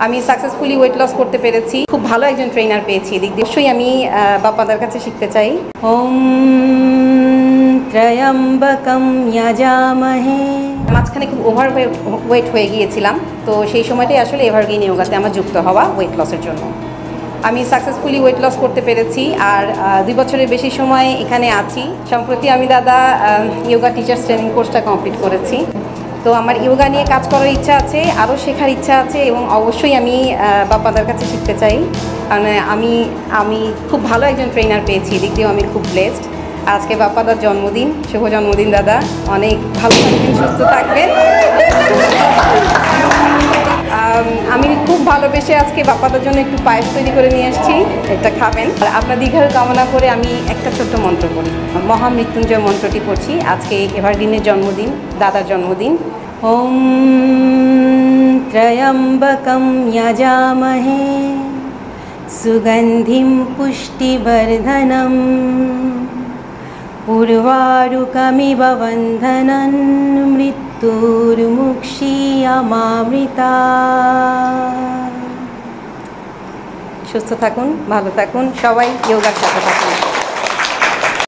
আমি successfully weight loss করতে পেরেছি। খুব ভালো একজন ট্রেনার পেয়েছি। এদিক দিয়ে অবশ্যই আমি বাপ্পাদার কাছে শিখতে চাই। ওম ত্রয়ম্বকম যজামহে। মাঝখানে খুব ওয়েট হয়ে গিয়েছিলাম, তো সেই সময়টাই আসলে এভারগ্রিন ইয়োগাতে আমার যুক্ত হওয়া ওয়েট লসের জন্য। আমি সাকসেসফুলি ওয়েট লস করতে পেরেছি আর 2 বছরের বেশি সময় এখানে আছি। সম্প্রতি আমি দাদা ইয়োগা টিচার্স ট্রেনিং কোর্সটা কমপ্লিট করেছি। তো আমার ইয়োগা নিয়ে কাজ করার ইচ্ছা আছে, আরও শেখার ইচ্ছা আছে এবং অবশ্যই আমি বাপ্পাদার কাছে শিখতে চাই। কারণ আমি খুব ভালো একজন ট্রেনার পেয়েছি, এদিক দিয়েও আমি খুব ব্লেসড। আজকে বাপ্পাদার জন্মদিন, শুভ জন্মদিন দাদা। অনেক ভালো থাকবেন, সুস্থ থাকবেন। আমি খুব ভালোবেসে আজকে বাপ্পাদার জন্য একটু পায়েস তৈরি করে নিয়ে আসছি, এটা খাবেন। আর আপনার দীর্ঘায়ু কামনা করে আমি একটা ছোট্ট মন্ত্র পড়ি, মহামৃত্যুঞ্জয় মন্ত্রটি পড়ছি। আজকে এভারগ্রিনের জন্মদিন, দাদার জন্মদিন। ওম ত্রয়ম্বকম যজামহে সুগন্ধিম পুষ্টিবর্ধনম উর্বারুকমিব বন্ধনন মৃত্যুর্মুক্ষীয়মামৃতা। সুস্থ থাকুন, ভালো থাকুন, সবাই ইয়োগার সাথে থাকুন।